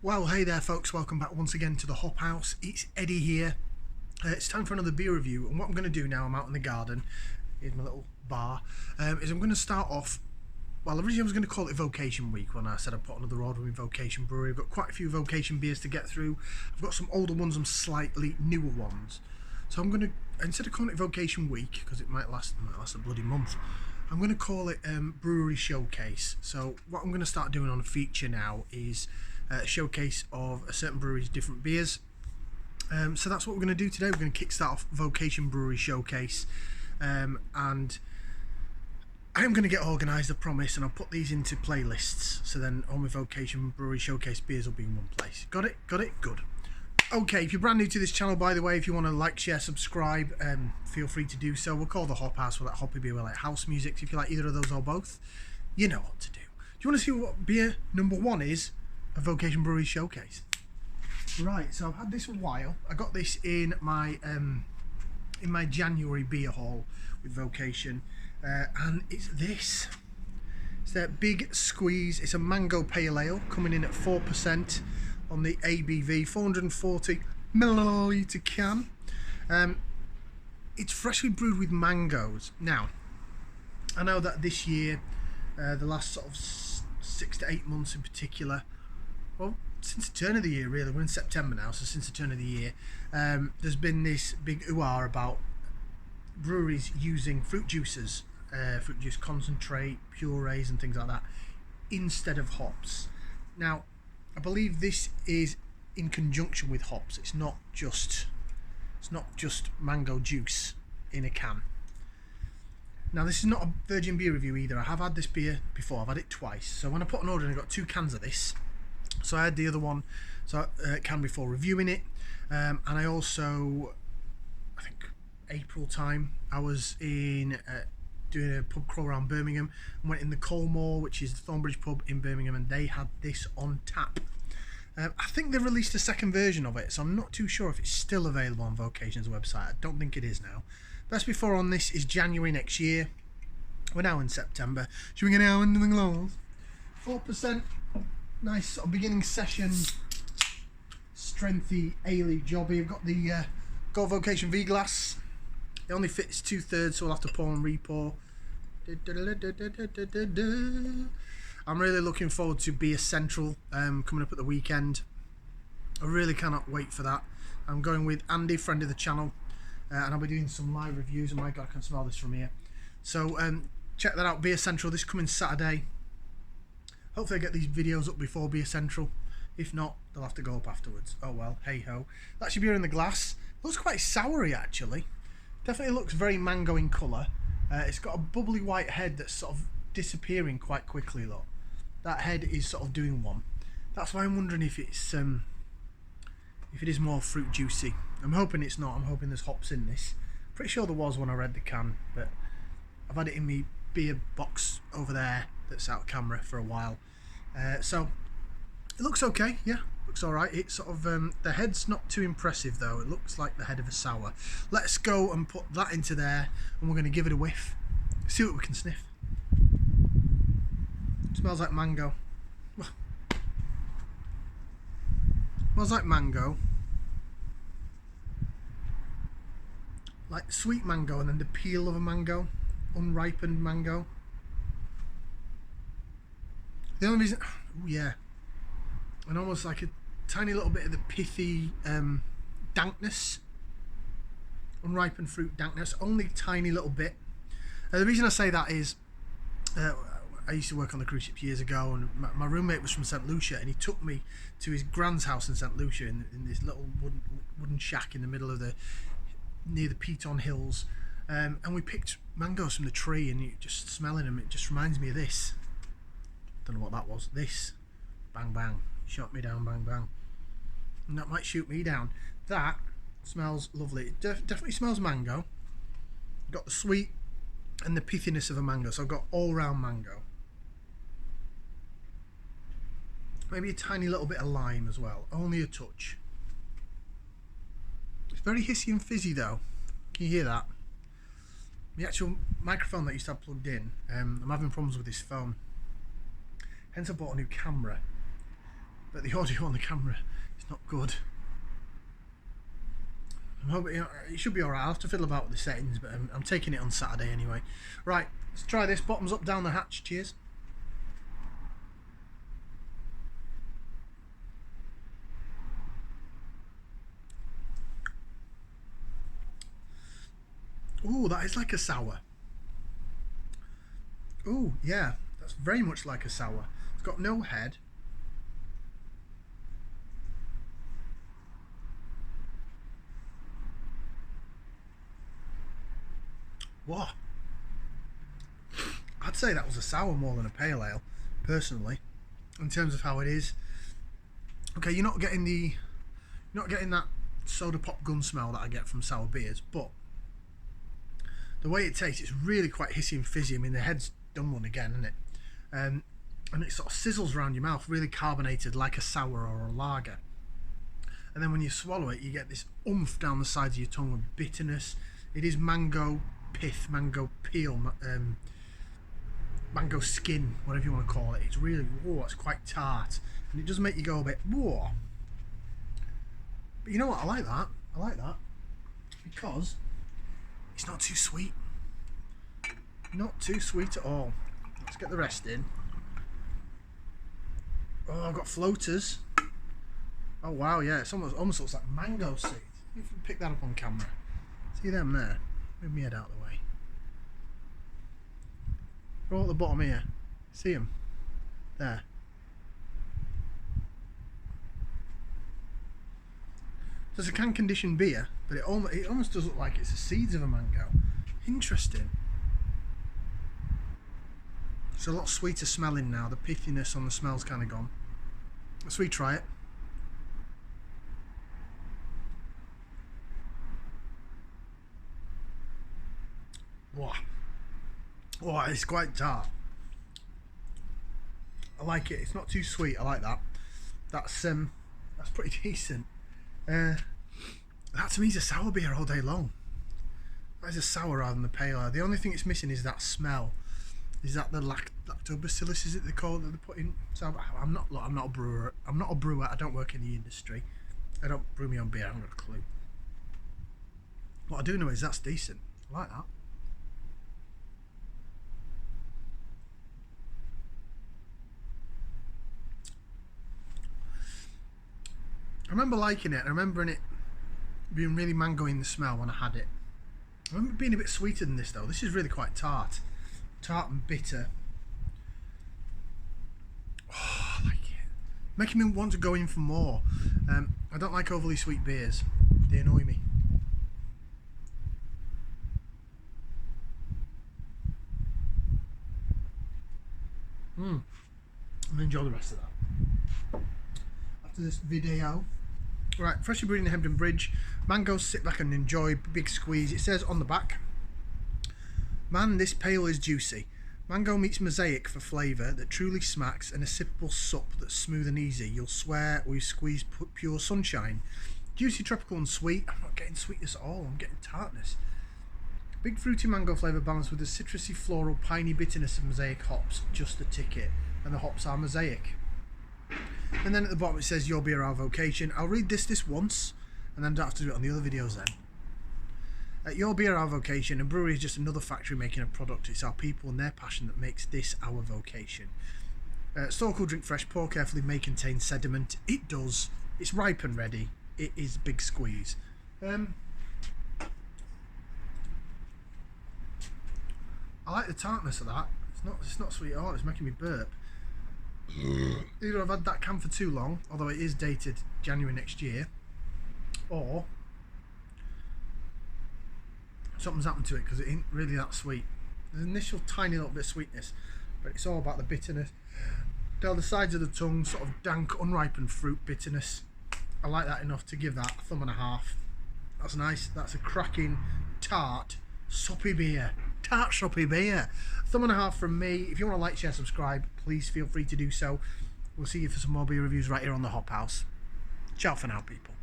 Well, hey there folks, welcome back once again to the Hop House. It's Eddie here. It's time for another beer review, and what I'm going to do now, I'm out in the garden, here's my little bar, is I'm going to start off, well originally I was going to call it Vocation Week when I said I'd put another order with Vocation Brewery. I've got quite a few Vocation beers to get through. I've got some older ones and slightly newer ones. So I'm going to, instead of calling it Vocation Week, because it might last a bloody month, I'm going to call it Brewery Showcase. So what I'm going to start doing on a feature now is a showcase of a certain brewery's different beers. So that's what we're going to do today. We're going to kickstart off Vocation Brewery Showcase, and I am going to get organised, I promise, and I'll put these into playlists, so then all my Vocation Brewery Showcase beers will be in one place. Got it? Got it? Good. Okay, if you're brand new to this channel, by the way, if you want to like, share, subscribe, feel free to do so. We'll call the Hop House, we'll let hoppy beer, we'll let house music. So if you like either of those or both, you know what to do. Do you want to see what beer number one is? A Vocation Brewery Showcase. Right, so I've had this a while. I got this in my January beer haul with Vocation, and it's this. It's their Big Squeeze. It's a mango pale ale coming in at 4% on the ABV, 440 milliliter can. It's freshly brewed with mangoes. Now, I know that this year, the last sort of 6 to 8 months in particular, well, since the turn of the year really, we're in September now, so since the turn of the year, there's been this big ooh-ah about breweries using fruit juices, fruit juice concentrate, purees and things like that, instead of hops. Now, I believe this is in conjunction with hops. It's not just mango juice in a can. Now, this is not a virgin beer review either. I have had this beer before. I've had it twice. So when I put an order in, I got 2 cans of this. So I had the other one, can before reviewing it, and I also, I think April time, I was in doing a pub crawl around Birmingham and went in the Colmore, which is the Thornbridge pub in Birmingham, and they had this on tap. I think they released a second version of it, so I'm not too sure if it's still available on Vocation's website. I don't think it is now. Best before on this is January next year. We're now in September. Should we get out into the glass? 4%. Nice sort of beginning session, strengthy, ale-y jobby. I've got the Vocation V glass. It only fits 2/3, so we'll have to pour and re-pour. I'm really looking forward to Beer Central coming up at the weekend. I really cannot wait for that. I'm going with Andy, friend of the channel, and I'll be doing some live reviews. And my God, I can smell this from here. So check that out, Beer Central, this coming Saturday. Hopefully I get these videos up before Beer Central. If not, they'll have to go up afterwards. Oh well, hey ho. That's your beer in the glass. Looks quite soury actually. Definitely looks very mango in colour. It's got a bubbly white head that's sort of disappearing quite quickly, look. That head is sort of doing one. That's why I'm wondering if it's if it is more fruit juicy. I'm hoping it's not. I'm hoping there's hops in this. Pretty sure there was when I read the can, but I've had it in my beer box over there that's out of camera for a while. So it looks okay, yeah, looks alright. It's sort of the head's not too impressive though. It looks like the head of a sour. Let's go and put that into there, and we're going to give it a whiff, see what we can sniff. It smells like mango. Smells like mango, like sweet mango, and then the peel of a mango, unripened mango. The only reason, oh yeah, and almost like a tiny little bit of the pithy dankness, unripened fruit dankness, only tiny little bit. The reason I say that is, I used to work on the cruise ships years ago, and my roommate was from St Lucia, and he took me to his grand's house in St Lucia in this little wooden shack in the middle of near the Piton Hills, and we picked mangoes from the tree, and just smelling them, it just reminds me of this. Don't know what that was. This, bang bang, shot me down, bang bang, and that might shoot me down. That smells lovely. It definitely smells mango. Got the sweet and the pithiness of a mango, so I've got all round mango. Maybe a tiny little bit of lime as well, only a touch. It's very hissy and fizzy though. Can you hear that? The actual microphone that I used to have plugged in, I'm having problems with this phone. Hence I bought a new camera. but the audio on the camera is not good. I'm hoping it should be alright. I'll have to fiddle about with the settings, but I'm taking it on Saturday anyway. Right, let's try this. Bottoms up, down the hatch. Cheers. Ooh, that is like a sour. Ooh, yeah, that's very much like a sour. It's got no head. What? I'd say that was a sour more than a pale ale, personally, in terms of how it is. Okay, you're not getting that soda pop gun smell that I get from sour beers, but the way it tastes, it's really quite hissy and fizzy. I mean, the head's done one again, isn't it? And it sort of sizzles around your mouth, really carbonated, like a sour or a lager. And then when you swallow it, you get this oomph down the sides of your tongue with bitterness. It is mango pith, mango peel, mango skin, whatever you want to call it. It's really, it's quite tart, and it does make you go a bit, whoa. But you know what? I like that. I like that because it's not too sweet. Not too sweet at all. Let's get the rest in. Oh, I've got floaters. Oh wow, yeah, it's almost looks like mango seeds. If you pick that up on camera, see them there. Move my head out of the way. They're all at the bottom here. See them? There. So it's a can conditioned beer, but it almost does look like it's the seeds of a mango. Interesting. It's a lot sweeter smelling now. The pithiness on the smell's kind of gone. Let's retry it. Wow. Oh, it's quite tart. I like it. It's not too sweet. I like that. That's pretty decent. That to me is a sour beer all day long. That is a sour rather than the pale ale. The only thing it's missing is that smell. Is that the lactobacillus? Is it they call it that they put in? So I'm not a brewer. I'm not a brewer. I don't work in the industry. I don't brew my own beer. I haven't got a clue. What I do know is that's decent. I like that. I remember liking it. I remember it being really mango in the smell when I had it. I remember it being a bit sweeter than this though. This is really quite tart. Tart and bitter. Oh, I like it. Making me want to go in for more. I don't like overly sweet beers. They annoy me. And enjoy the rest of that. After this video. Right, freshly brewed in the Hebden Bridge. Mangoes, sit back and enjoy. Big squeeze. It says on the back, man, this pale is juicy. Mango meets mosaic for flavour that truly smacks, and a sippable sup that's smooth and easy. You'll swear we've squeezed pure sunshine. Juicy, tropical and sweet. I'm not getting sweetness at all, I'm getting tartness. Big fruity mango flavour balanced with the citrusy, floral, piney bitterness of mosaic hops. Just the ticket. And the hops are mosaic. And then at the bottom it says, your beer, our vocation. I'll read this once, and then I don't have to do it on the other videos then. Your beer, our vocation. A brewery is just another factory making a product. It's our people and their passion that makes this our vocation. Store cool, drink fresh, pour carefully, may contain sediment. It does. It's ripe and ready. It is big squeeze. I like the tartness of that. It's not sweet at all. It's making me burp. Either I've had that can for too long, although it is dated January next year, or something's happened to it because it ain't really that sweet. There's an initial tiny little bit of sweetness, but it's all about the bitterness down the sides of the tongue, sort of dank, unripened fruit bitterness. I like that enough to give that a 1.5. That's nice. That's a cracking tart soppy beer. Tart soppy beer. 1.5 from me. If you want to like, share, subscribe, please feel free to do so. We'll see you for some more beer reviews right here on the Hop House. Ciao for now, people.